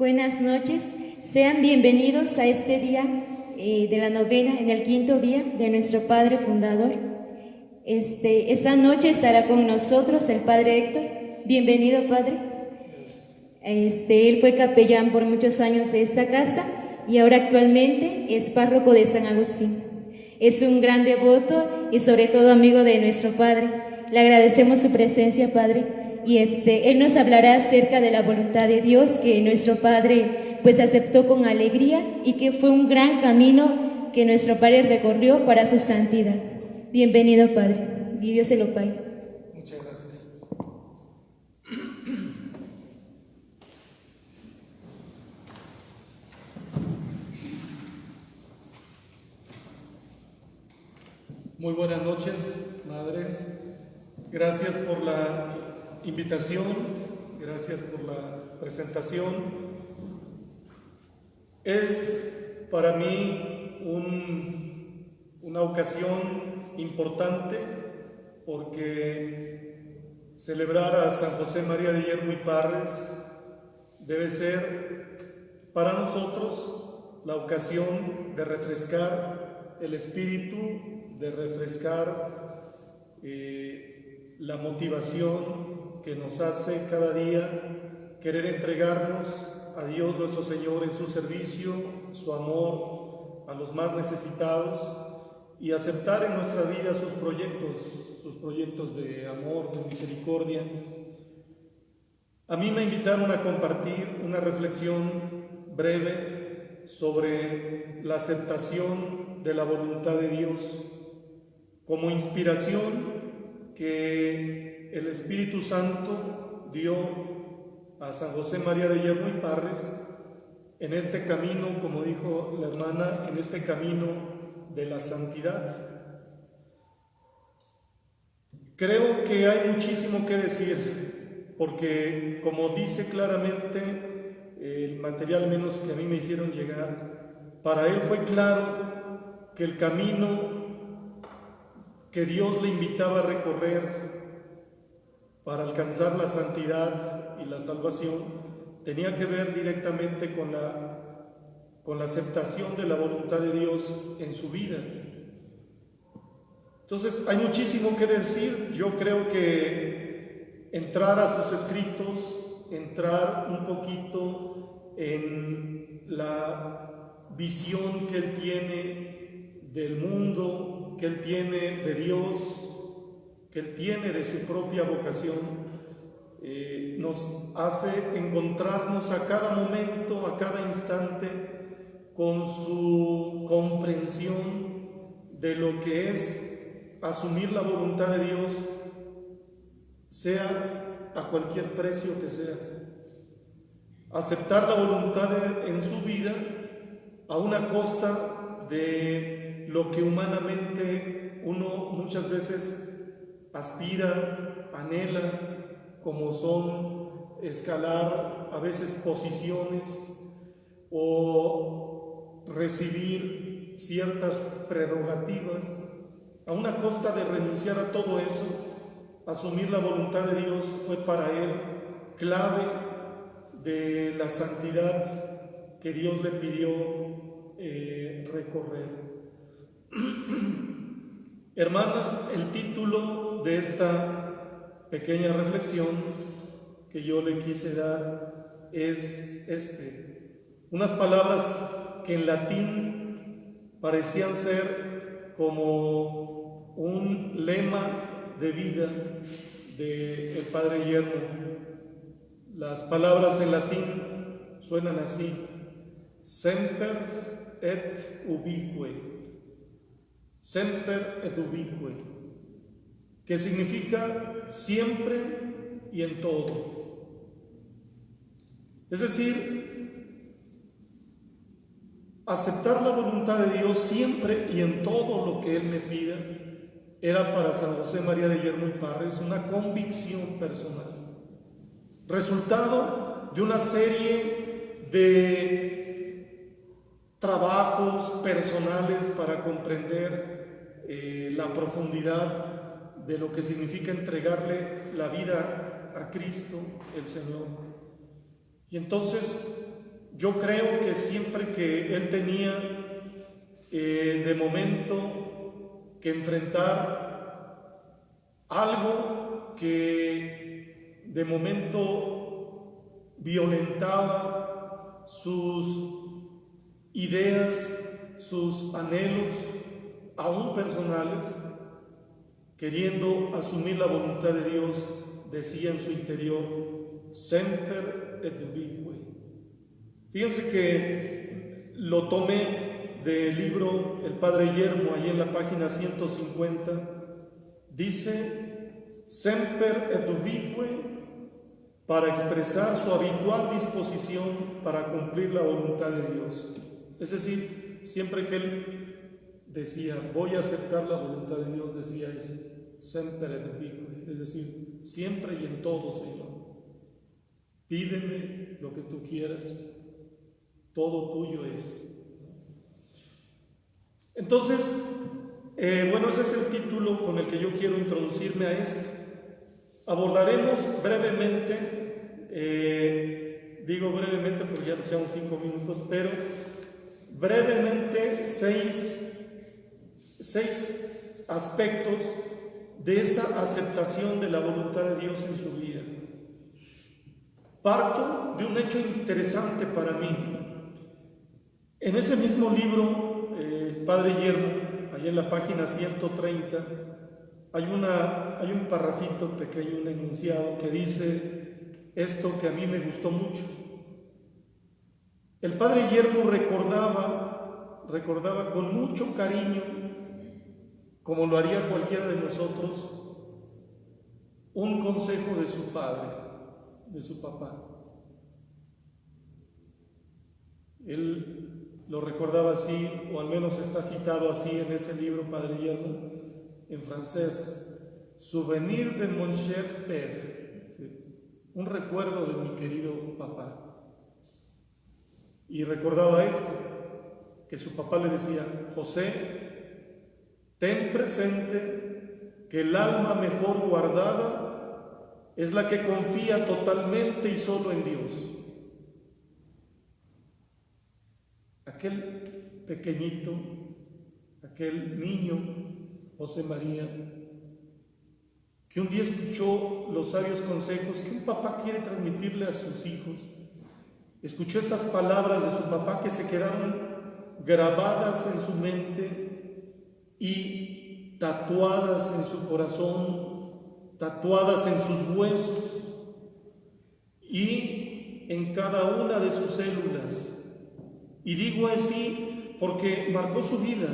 Buenas noches, sean bienvenidos a este día de la novena, en el quinto día de nuestro Padre Fundador. Esta noche estará con nosotros el Padre Héctor. Bienvenido, Padre. Él fue capellán por muchos años de esta casa y ahora actualmente es párroco de San Agustín. Es un gran devoto y sobre todo amigo de nuestro Padre. Le agradecemos su presencia, Padre. Y Él nos hablará acerca de la voluntad de Dios que nuestro Padre pues aceptó con alegría y que fue un gran camino que nuestro Padre recorrió para su santidad. Bienvenido, Padre, y Dios se lo pague. Muchas gracias. Muy buenas noches, madres. Gracias por la invitación, gracias por la presentación. Es para mí una ocasión importante porque celebrar a San José María de Yermo y Parres debe ser para nosotros la ocasión de refrescar el espíritu, de refrescar la motivación que nos hace cada día querer entregarnos a Dios nuestro Señor en su servicio, su amor a los más necesitados y aceptar en nuestra vida sus proyectos de amor, de misericordia. A mí me invitaron a compartir una reflexión breve sobre la aceptación de la voluntad de Dios como inspiración que el Espíritu Santo dio a San José María de Yermo y Parres en este camino, como dijo la hermana, en este camino de la santidad. Creo que hay muchísimo que decir, porque como dice claramente el material menos que a mí me hicieron llegar, para él fue claro que el camino que Dios le invitaba a recorrer para alcanzar la santidad y la salvación tenía que ver directamente con la aceptación de la voluntad de Dios en su vida. Entonces hay muchísimo que decir. Yo creo que entrar a sus escritos, entrar un poquito en la visión que él tiene del mundo, que él tiene de Dios, que él tiene de su propia vocación, nos hace encontrarnos a cada momento, a cada instante, con su comprensión de lo que es asumir la voluntad de Dios, sea a cualquier precio que sea. Aceptar la voluntad en su vida a una costa de lo que humanamente uno muchas veces aspira, anhela, como son escalar a veces posiciones o recibir ciertas prerrogativas, a una costa de renunciar a todo eso. Asumir la voluntad de Dios fue para él clave de la santidad que Dios le pidió recorrer. Hermanas, el título de esta pequeña reflexión que yo le quise dar es unas palabras que en latín parecían ser como un lema de vida del Padre Yermo. Las palabras en latín suenan así: semper et ubique. Semper et ubique, que significa siempre y en todo. Es decir, aceptar la voluntad de Dios siempre y en todo lo que Él me pida era para San José María de Yermo y Parres una convicción personal, resultado de una serie de trabajos personales para comprender la profundidad de lo que significa entregarle la vida a Cristo el Señor. Y entonces yo creo que siempre que él tenía de momento que enfrentar algo que de momento violentaba sus ideas, sus anhelos, aún personales, queriendo asumir la voluntad de Dios, decía en su interior, semper et vique. Fíjense que lo tomé del libro El Padre Yermo, ahí en la página 150, dice, semper et vique, para expresar su habitual disposición para cumplir la voluntad de Dios. Es decir, siempre que él decía, voy a aceptar la voluntad de Dios, decía eso, semper et vique, es decir, siempre y en todo, Señor. Pídeme lo que tú quieras, todo tuyo es. Entonces, bueno, ese es el título con el que yo quiero introducirme a esto. Abordaremos brevemente, digo brevemente porque ya sean 5 minutos, pero brevemente seis aspectos de esa aceptación de la voluntad de Dios en su vida. Parto de un hecho interesante para mí. En ese mismo libro, el Padre Yermo, allá en la página 130, hay un parrafito pequeño, un enunciado que dice esto que a mí me gustó mucho. El Padre Yermo recordaba con mucho cariño, como lo haría cualquiera de nosotros, un consejo de su padre, de su papá. Él lo recordaba así, o al menos está citado así en ese libro, Padre Yermo, en francés, Souvenir de mon cher père, ¿sí? Un recuerdo de mi querido papá. Y recordaba esto, que su papá le decía, José, ten presente que el alma mejor guardada es la que confía totalmente y solo en Dios. Aquel pequeñito, aquel niño, José María, que un día escuchó los sabios consejos que un papá quiere transmitirle a sus hijos, escuchó estas palabras de su papá que se quedaron grabadas en su mente y tatuadas en su corazón, tatuadas en sus huesos y en cada una de sus células. Y digo así porque marcó su vida.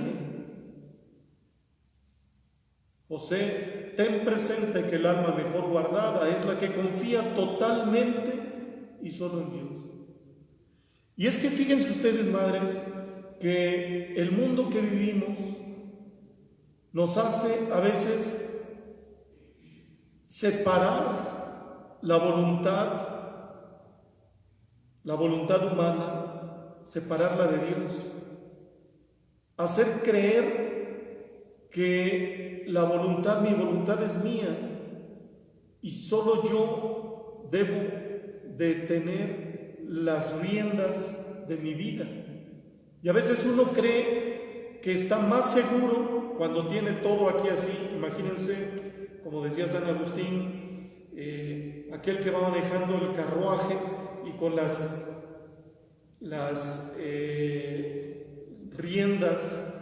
José, ten presente que el alma mejor guardada es la que confía totalmente y solo en Dios. Y es que fíjense ustedes, madres, que el mundo que vivimos nos hace a veces separar la voluntad humana, separarla de Dios, hacer creer que mi voluntad es mía y solo yo debo de tener las riendas de mi vida. Y a veces uno cree que está más seguro cuando tiene todo aquí así. Imagínense, como decía San Agustín, aquel que va manejando el carruaje y con las riendas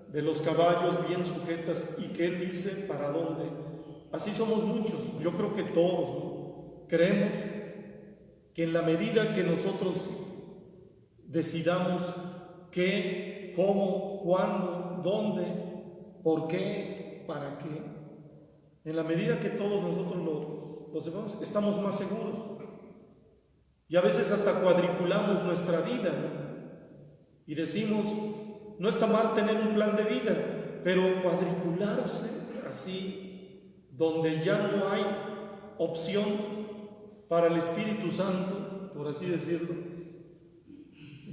de los caballos bien sujetas y que él dice para dónde. Así somos muchos, yo creo que todos, ¿no? Creemos que en la medida que nosotros decidamos qué, cómo, cuándo, dónde, por qué, para qué, en la medida que todos nosotros lo sepamos, estamos más seguros. Y a veces hasta cuadriculamos nuestra vida, ¿no? Y decimos, no está mal tener un plan de vida, pero cuadricularse así, donde ya no hay opción para el Espíritu Santo, por así decirlo,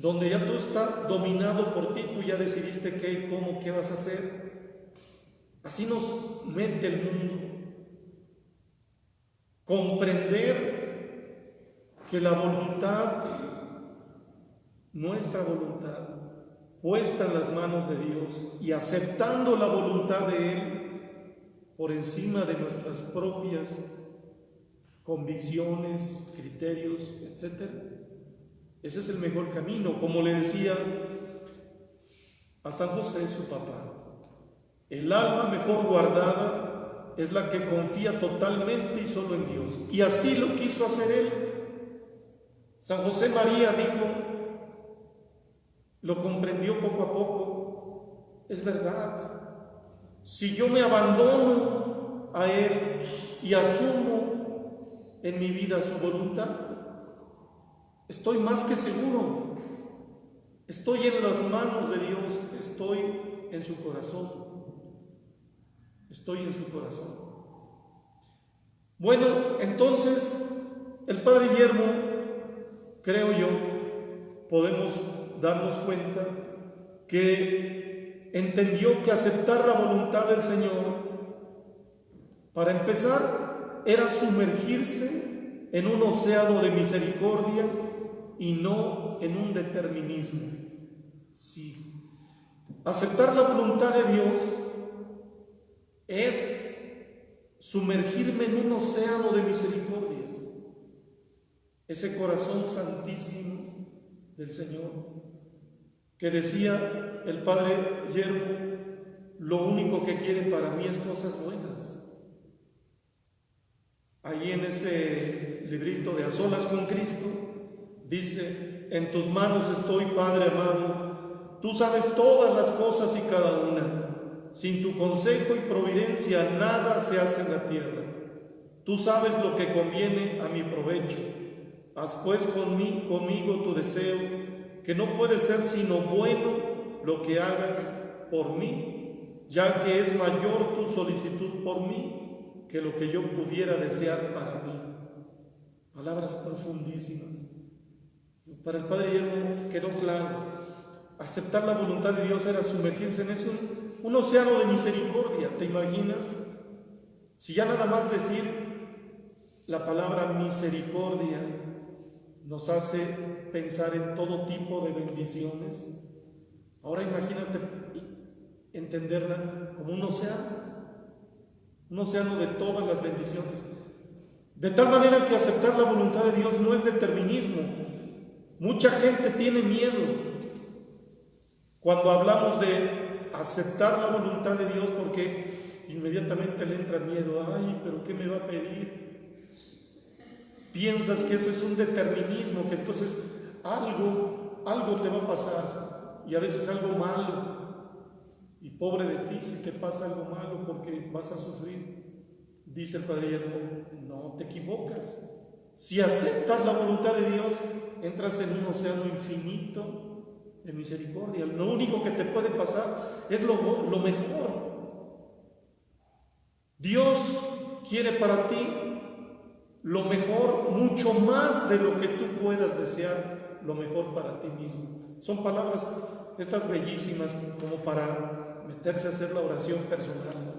donde ya todo está dominado por ti, tú ya decidiste qué, cómo, qué vas a hacer. Así nos mete el mundo. Comprender que la voluntad nuestra voluntad puesta en las manos de Dios y aceptando la voluntad de Él por encima de nuestras propias convicciones, criterios, etc. Ese es el mejor camino, como le decía a San José su papá. El alma mejor guardada es la que confía totalmente y solo en Dios. Y así lo quiso hacer él. San José María dijo, lo comprendió poco a poco, es verdad. Si yo me abandono a Él y asumo en mi vida su voluntad, estoy más que seguro. Estoy en las manos de Dios, estoy en su corazón. Estoy en su corazón. Bueno, entonces el Padre Guillermo, creo yo, podemos darnos cuenta que entendió que aceptar la voluntad del Señor, para empezar, era sumergirse en un océano de misericordia y no en un determinismo. Sí, aceptar la voluntad de Dios es sumergirme en un océano de misericordia, ese corazón santísimo del Señor, que decía el Padre Yermo, lo único que quiere para mí es cosas buenas. Ahí en ese librito de A Solas con Cristo, dice, en tus manos estoy, Padre amado, tú sabes todas las cosas y cada una. Sin tu consejo y providencia nada se hace en la tierra. Tú sabes lo que conviene a mi provecho. Haz pues conmigo tu deseo, que no puede ser sino bueno lo que hagas por mí, ya que es mayor tu solicitud por mí que lo que yo pudiera desear para mí. Palabras profundísimas. Para el Padre Guillermo quedó claro, aceptar la voluntad de Dios era sumergirse en eso, un océano de misericordia. ¿Te imaginas? Si ya nada más decir la palabra misericordia nos hace pensar en todo tipo de bendiciones, ahora imagínate entenderla como un océano de todas las bendiciones. De tal manera que aceptar la voluntad de Dios no es determinismo. Mucha gente tiene miedo cuando hablamos de aceptar la voluntad de Dios, porque inmediatamente le entra miedo. Ay, pero ¿qué me va a pedir? Piensas que eso es un determinismo, que entonces algo te va a pasar, y a veces algo malo. Y pobre de ti si te pasa algo malo, porque vas a sufrir. Dice el Padre Guillermo, no te equivocas. Si aceptas la voluntad de Dios, entras en un océano infinito de misericordia. Lo único que te puede pasar es lo mejor. Dios quiere para ti lo mejor, mucho más de lo que tú puedas desear, lo mejor para ti mismo. Son palabras estas bellísimas como para meterse a hacer la oración personal.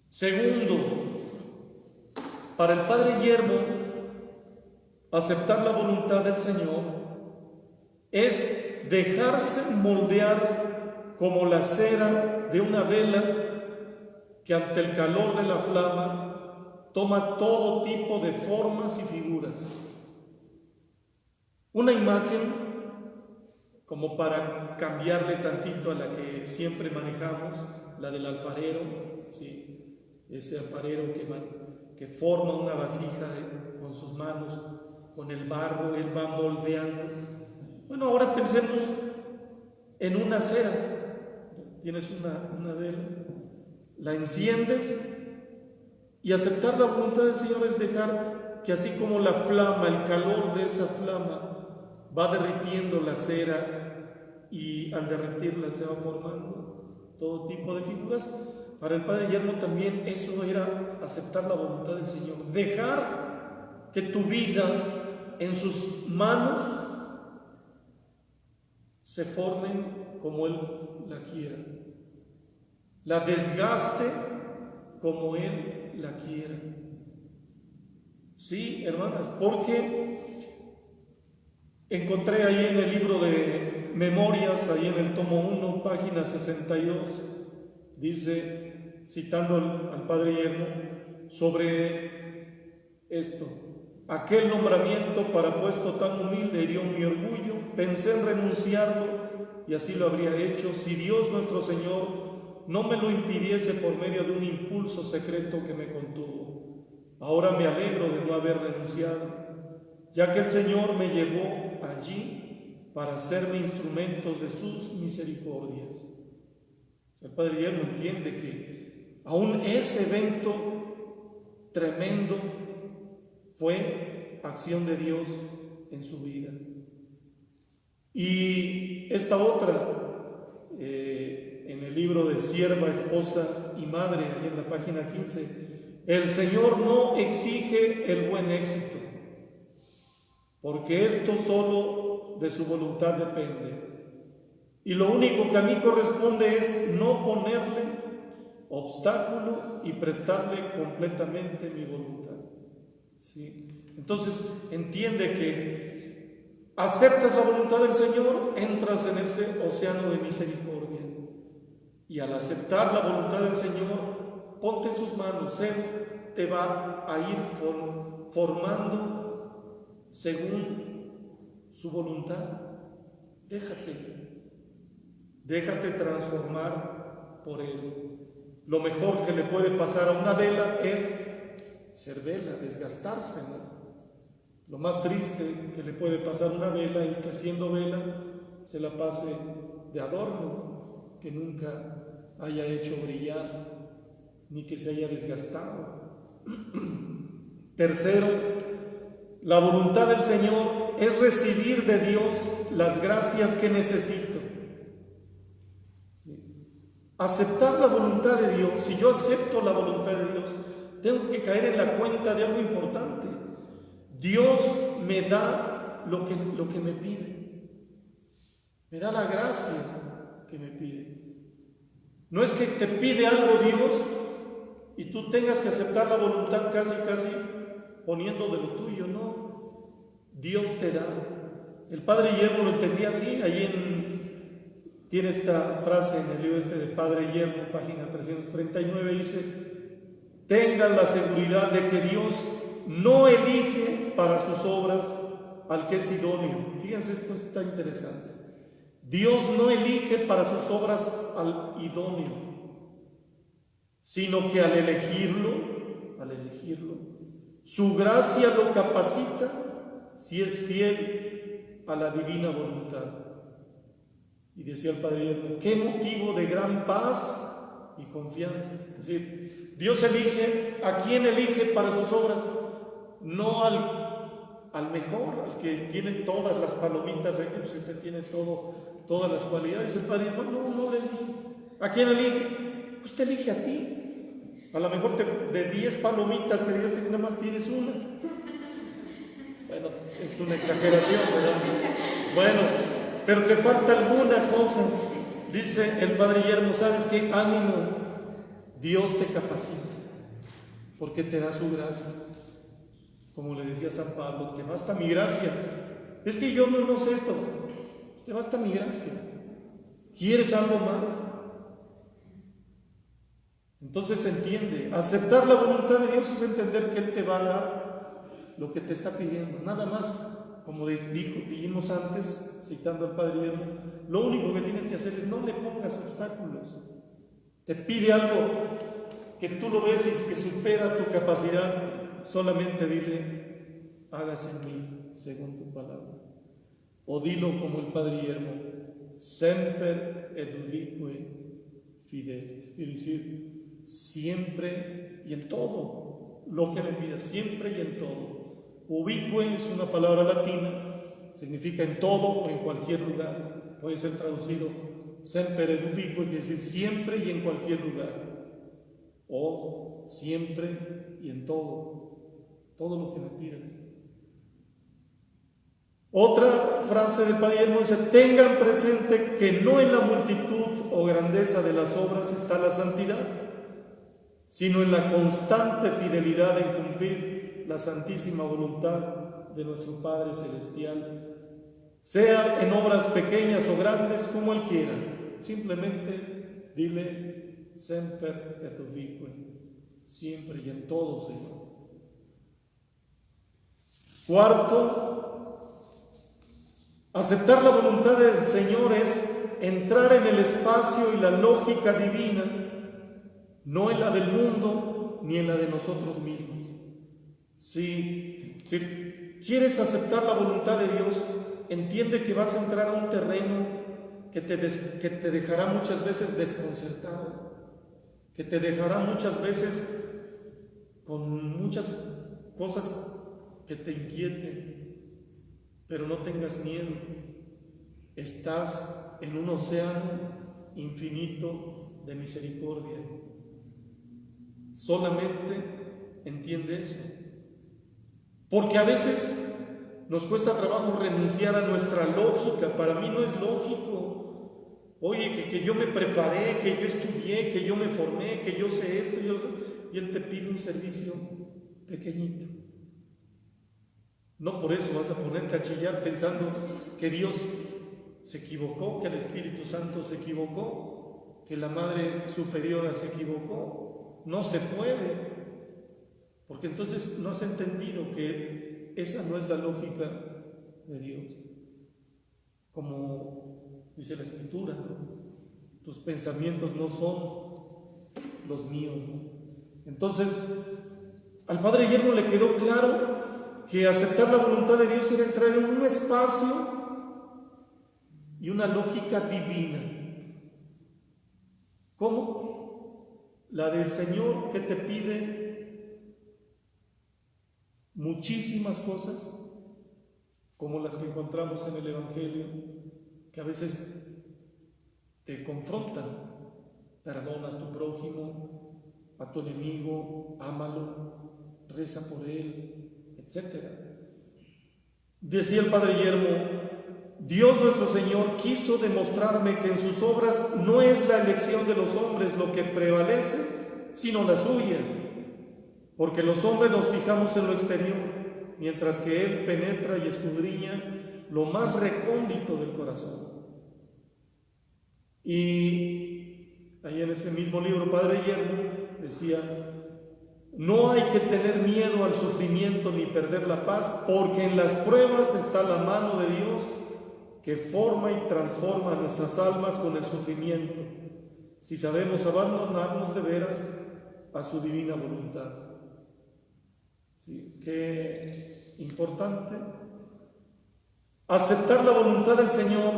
Segundo, para el Padre Guillermo, aceptar la voluntad del Señor es dejarse moldear como la cera de una vela que ante el calor de la flama toma todo tipo de formas y figuras. Una imagen como para cambiarle tantito a la que siempre manejamos, la del alfarero, ¿sí? Ese alfarero que forma una vasija con sus manos, con el barro, él va moldeando. Bueno, ahora pensemos en una cera. Tienes una vela, la enciendes, y aceptar la voluntad del Señor es dejar que así como la flama, el calor de esa flama va derritiendo la cera, y al derretirla se va formando todo tipo de figuras. Para el Padre Guillermo también eso era aceptar la voluntad del Señor, dejar que tu vida en sus manos se formen como Él la quiera, la desgaste como Él la quiera. Sí, hermanas, porque Encontré ahí en el libro de Memorias, ahí en el tomo 1, página 62, dice, citando al padre Yermo, sobre esto: aquel nombramiento para puesto tan humilde hirió mi orgullo, pensé en renunciarlo y así lo habría hecho si Dios nuestro Señor no me lo impidiese por medio de un impulso secreto que me contuvo. Ahora me alegro de no haber renunciado, ya que el Señor me llevó allí para hacerme instrumentos de sus misericordias. El padre Guillermo entiende que aún ese evento tremendo fue acción de Dios en su vida. Y esta otra, en el libro de Sierva, Esposa y Madre, ahí en la página 15, el Señor no exige el buen éxito, porque esto solo de su voluntad depende. Y lo único que a mí corresponde es no ponerle obstáculo y prestarle completamente mi voluntad. ¿Sí? Entonces entiende que aceptas la voluntad del Señor, entras en ese océano de misericordia. Y al aceptar la voluntad del Señor, ponte en sus manos. Él te va a ir formando según su voluntad. Déjate transformar por Él. Lo mejor que le puede pasar a una vela es ser vela, desgastarse, ¿no? Lo más triste que le puede pasar a una vela es que siendo vela se la pase de adorno, que nunca haya hecho brillar, ni que se haya desgastado. Tercero, la voluntad del Señor es recibir de Dios las gracias que necesito. ¿Sí? Aceptar la voluntad de Dios. Si yo acepto la voluntad de Dios, tengo que caer en la cuenta de algo importante. Dios me da lo que me pide. Me da la gracia que me pide. No es que te pide algo Dios y tú tengas que aceptar la voluntad casi poniendo de lo tuyo, no. Dios te da. El padre Yermo lo entendía así. Tiene esta frase en el libro de Padre Yermo, página 339, dice: tengan la seguridad de que Dios no elige para sus obras al que es idóneo. Fíjense, esto está interesante. Dios no elige para sus obras al idóneo, sino que al elegirlo, su gracia lo capacita si es fiel a la divina voluntad. Y decía el padre Yermo, qué motivo de gran paz y confianza. Es decir, Dios elige, ¿a quién elige para sus obras? No al mejor, al que tiene todas las palomitas, pues este tiene todas las cualidades. El padre Yermo no le elige. ¿A quién elige? Pues te elige a ti. A lo mejor de 10 palomitas que digas que nada más tienes una. Bueno, es una exageración, ¿verdad? Bueno, pero te falta alguna cosa. Dice el padre Yermo, ¿sabes qué? Ánimo, Dios te capacita, porque te da su gracia. Como le decía San Pablo, te basta mi gracia. Es que yo no sé esto, te basta mi gracia. ¿Quieres algo más? Entonces se entiende, aceptar la voluntad de Dios es entender que Él te va a dar lo que te está pidiendo. Nada más, como dijimos antes, citando al padre Yermo, lo único que tienes que hacer es no le pongas obstáculos. Te pide algo que tú lo ves y que supera tu capacidad, solamente dile, hágase en mí según tu palabra. O dilo como el padre Yermo, semper et ubique fidelis, es decir, siempre y en todo lo que me pidas, siempre y en todo. Ubique es una palabra latina, significa en todo o en cualquier lugar. Puede ser traducido semper et ubique, quiere decir siempre y en cualquier lugar, o siempre y en todo lo que me pidas. Otra frase del padre Yermo dice: tengan presente que no en la multitud o grandeza de las obras está la santidad, sino en la constante fidelidad en cumplir la santísima voluntad de nuestro Padre Celestial, sea en obras pequeñas o grandes, como Él quiera. Simplemente dile, semper et ubique, siempre y en todo, Señor. Cuarto, aceptar la voluntad del Señor es entrar en el espacio y la lógica divina, no en la del mundo ni en la de nosotros mismos. Si quieres aceptar la voluntad de Dios, entiende que vas a entrar a un terreno que te dejará muchas veces desconcertado, que te dejará muchas veces con muchas cosas que te inquieten, pero no tengas miedo. Estás en un océano infinito de misericordia. Solamente entiende eso. Porque a veces nos cuesta trabajo renunciar a nuestra lógica. Para mí no es lógico. Oye, que yo me preparé, que yo estudié, que yo me formé, que yo sé esto, y Él te pide un servicio pequeñito. No por eso vas a ponerte a chillar pensando que Dios se equivocó, que el Espíritu Santo se equivocó, que la Madre Superiora se equivocó. No se puede. Porque entonces no has entendido que esa no es la lógica de Dios. Como dice la Escritura, ¿no? Tus pensamientos no son los míos, ¿no? Entonces, al Padre Yermo le quedó claro que aceptar la voluntad de Dios era entrar en un espacio y una lógica divina. ¿Cómo? La del Señor, que te pide muchísimas cosas, como las que encontramos en el Evangelio, que a veces te confrontan. Perdona a tu prójimo, a tu enemigo, ámalo, reza por él, etc. Decía el Padre Yermo, Dios nuestro Señor quiso demostrarme que en sus obras no es la elección de los hombres lo que prevalece, sino la suya. Porque los hombres nos fijamos en lo exterior, mientras que Él penetra y escudriña lo más recóndito del corazón. Y ahí en ese mismo libro, Padre Yermo decía, no hay que tener miedo al sufrimiento ni perder la paz, porque en las pruebas está la mano de Dios que forma y transforma nuestras almas con el sufrimiento, si sabemos abandonarnos de veras a su divina voluntad. Sí, qué importante. Aceptar la voluntad del Señor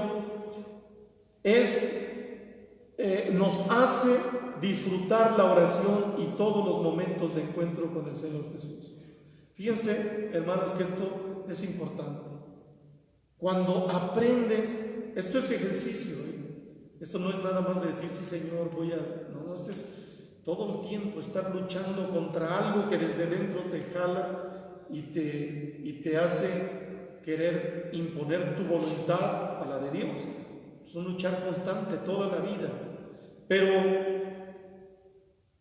nos hace disfrutar la oración y todos los momentos de encuentro con el Señor Jesús. Fíjense, hermanas, que esto es importante. Cuando aprendes, esto es ejercicio, esto no es nada más de decir, sí Señor, no, esto es todo el tiempo estar luchando contra algo que desde dentro te jala y te hace querer imponer tu voluntad a la de Dios. Es un luchar constante toda la vida. Pero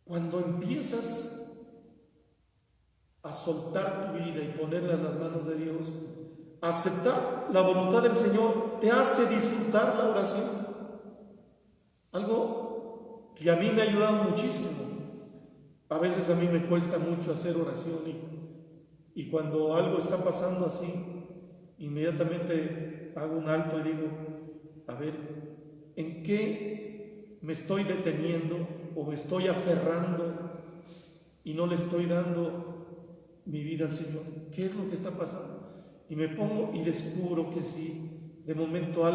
cuando empiezas a soltar tu vida y ponerla en las manos de Dios, aceptar la voluntad del Señor te hace disfrutar la oración. Algo que a mí me ha ayudado muchísimo. A veces a mí me cuesta mucho hacer oración y cuando algo está pasando así, inmediatamente hago un alto y digo, a ver, ¿en qué me estoy deteniendo o me estoy aferrando y no le estoy dando mi vida al Señor? ¿Qué es lo que está pasando? Y me pongo y descubro que sí, de momento a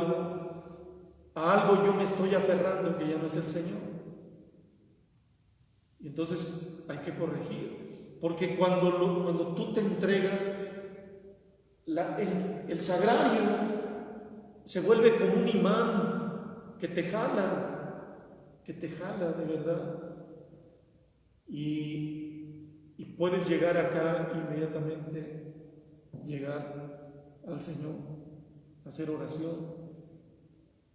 algo yo me estoy aferrando que ya no es el Señor. Y entonces hay que corregir, porque cuando tú te entregas, el sagrario se vuelve como un imán que te jala de verdad. Y puedes llegar acá inmediatamente, llegar al Señor, hacer oración.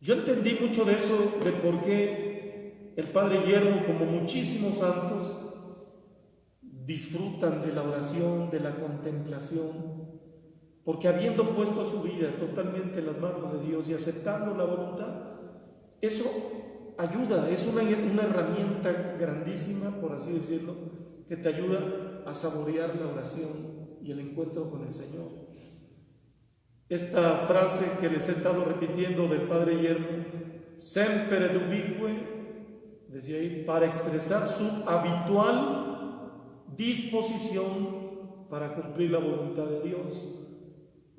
Yo entendí mucho de eso, de por qué el Padre Yermo, como muchísimos santos, disfrutan de la oración, de la contemplación, porque habiendo puesto su vida totalmente en las manos de Dios y aceptando la voluntad, eso ayuda, es una herramienta grandísima, por así decirlo, que te ayuda a saborear la oración y el encuentro con el Señor. Esta frase que les he estado repitiendo del Padre Yermo, sempre dubique, decía ahí, para expresar su habitual disposición para cumplir la voluntad de Dios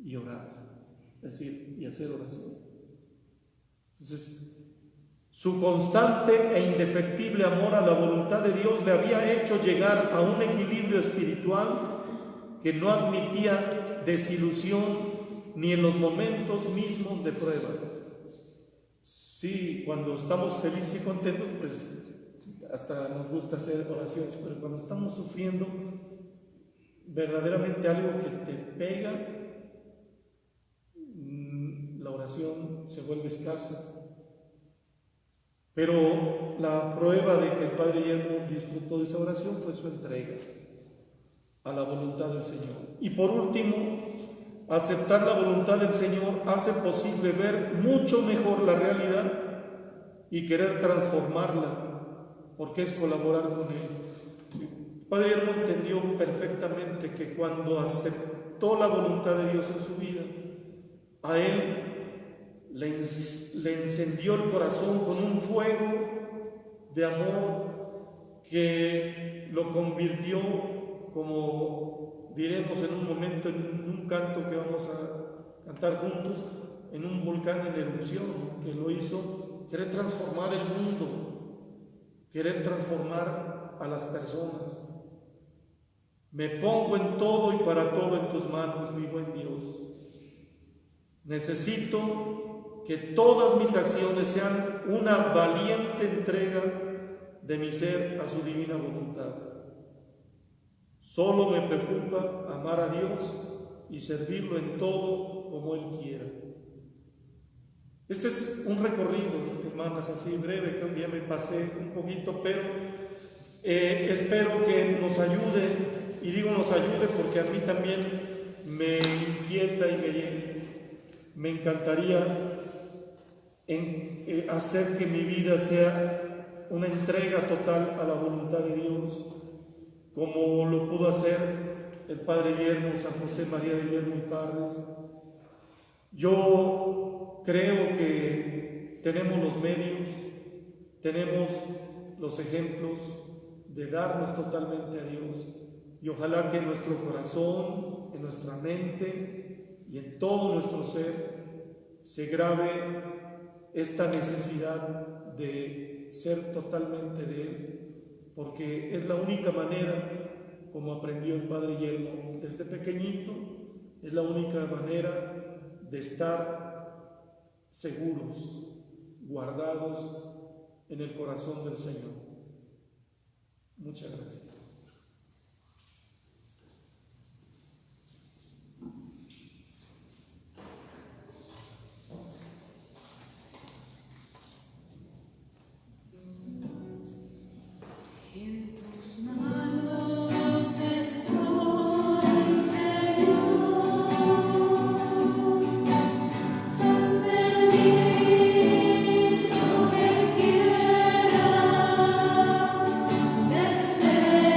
y orar, es decir, y hacer oración. Entonces, su constante e indefectible amor a la voluntad de Dios le había hecho llegar a un equilibrio espiritual que no admitía desilusión ni en los momentos mismos de prueba. Sí, cuando estamos felices y contentos, pues hasta nos gusta hacer oraciones, pero cuando estamos sufriendo verdaderamente algo que te pega, la oración se vuelve escasa. Pero la prueba de que el Padre Yermo disfrutó de esa oración fue su entrega a la voluntad del Señor. Y por último, aceptar la voluntad del Señor hace posible ver mucho mejor la realidad y querer transformarla, porque es colaborar con Él. El Padre Yermo entendió perfectamente que cuando aceptó la voluntad de Dios en su vida, a Él le encendió el corazón con un fuego de amor que lo convirtió, como diremos en un momento, en un canto que vamos a cantar juntos, en un volcán en erupción, que lo hizo querer transformar el mundo, querer transformar a las personas. Me pongo en todo y para todo en tus manos, mi buen Dios. Necesito que todas mis acciones sean una valiente entrega de mi ser a su divina voluntad. Solo me preocupa amar a Dios y servirlo en todo como Él quiera. Este es un recorrido, hermanas, así breve, que un día me pasé un poquito, pero espero que nos ayude, y digo nos ayude porque a mí también me inquieta y me encantaría hacer que mi vida sea una entrega total a la voluntad de Dios, como lo pudo hacer el Padre Yermo, San José María de Yermo y Parres. Yo creo que tenemos los medios, tenemos los ejemplos de darnos totalmente a Dios, y ojalá que en nuestro corazón, en nuestra mente y en todo nuestro ser se grabe esta necesidad de ser totalmente de Él, porque es la única manera, como aprendió el Padre Yermo desde pequeñito, es la única manera de estar seguros, guardados en el corazón del Señor. Muchas gracias. Say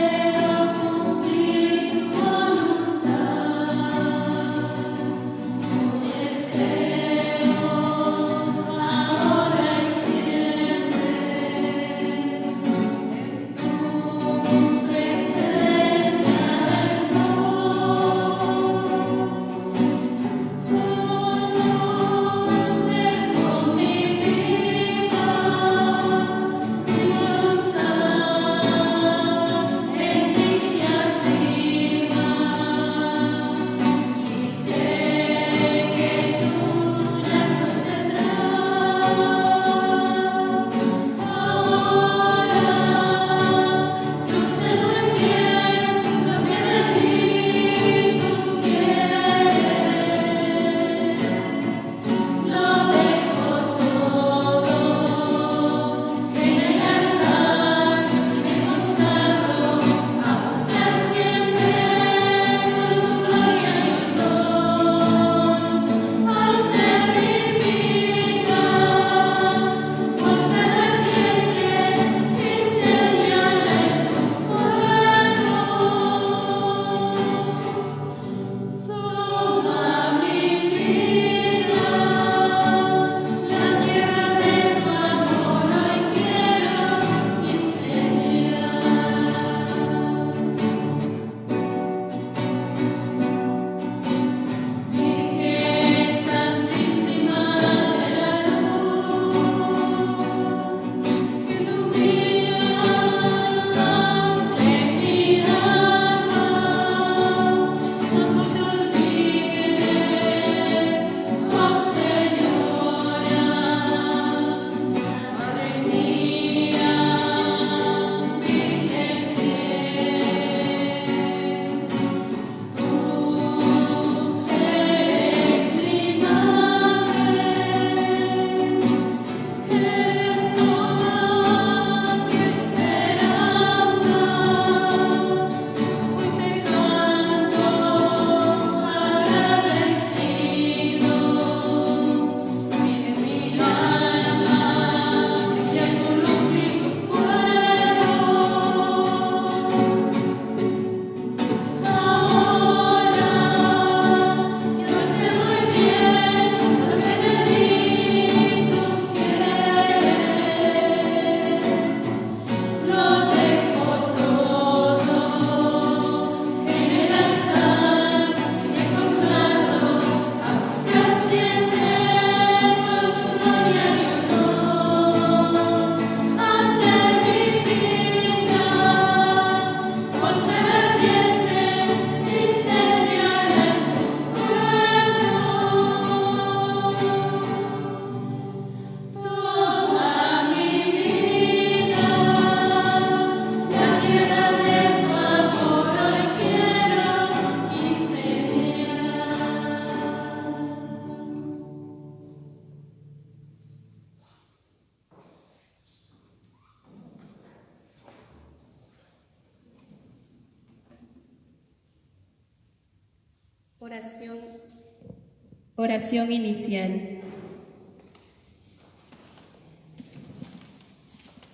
Oración inicial.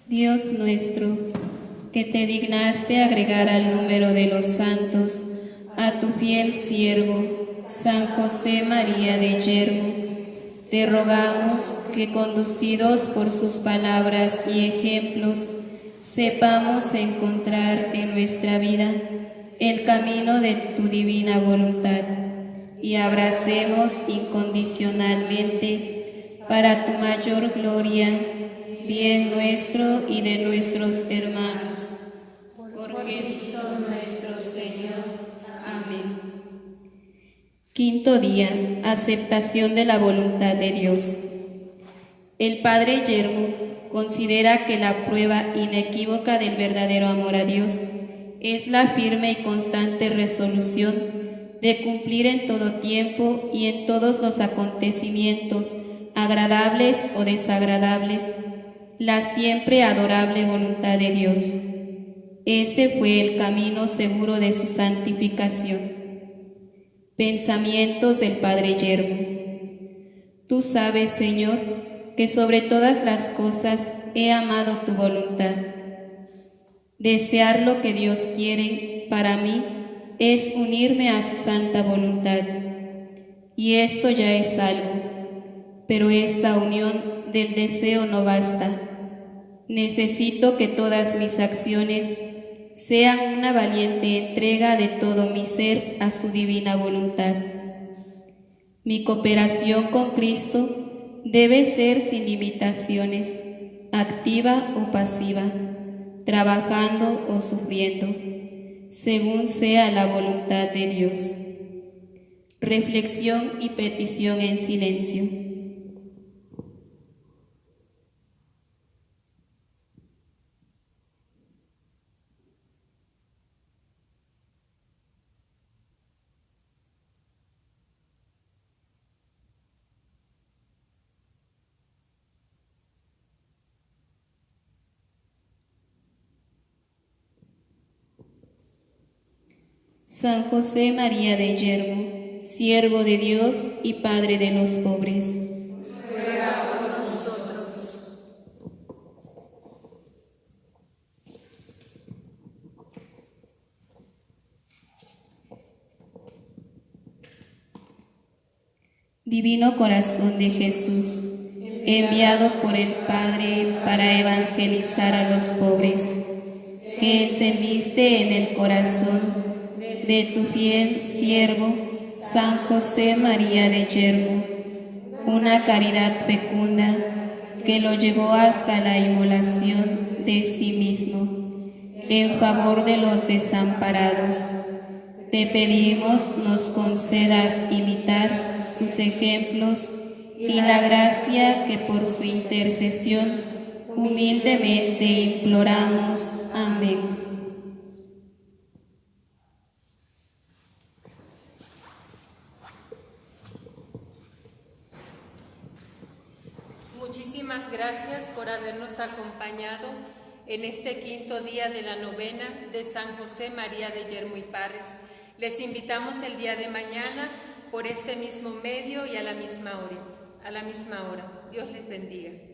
Dios nuestro, que te dignaste agregar al número de los santos a tu fiel siervo, San José María de Yermo, te rogamos que, conducidos por sus palabras y ejemplos, sepamos encontrar en nuestra vida el camino de tu divina voluntad y abracemos incondicionalmente, para tu mayor gloria, bien nuestro y de nuestros hermanos. Por Cristo nuestro Señor. Amén. Quinto día, aceptación de la voluntad de Dios. El Padre Yermo considera que la prueba inequívoca del verdadero amor a Dios es la firme y constante resolución de cumplir en todo tiempo y en todos los acontecimientos, agradables o desagradables, la siempre adorable voluntad de Dios. Ese fue el camino seguro de su santificación. Pensamientos del Padre Yermo. Tú sabes, Señor, que sobre todas las cosas he amado tu voluntad. Desear lo que Dios quiere para mí es unirme a su santa voluntad. Y esto ya es algo, pero esta unión del deseo no basta. Necesito que todas mis acciones sean una valiente entrega de todo mi ser a su divina voluntad. Mi cooperación con Cristo debe ser sin limitaciones, activa o pasiva, trabajando o sufriendo, según sea la voluntad de Dios. Reflexión y petición en silencio. San José María de Yermo, siervo de Dios y Padre de los pobres, ruega por nosotros. Divino Corazón de Jesús, enviado por el Padre para evangelizar a los pobres, que encendiste en el corazón de tu fiel siervo San José María de Yermo una caridad fecunda que lo llevó hasta la inmolación de sí mismo en favor de los desamparados. Te pedimos nos concedas imitar sus ejemplos y la gracia que por su intercesión humildemente imploramos. Amén. Muchísimas gracias por habernos acompañado en este quinto día de la novena de San José María de Yermo y Parres. Les invitamos el día de mañana por este mismo medio y a la misma hora. Dios les bendiga.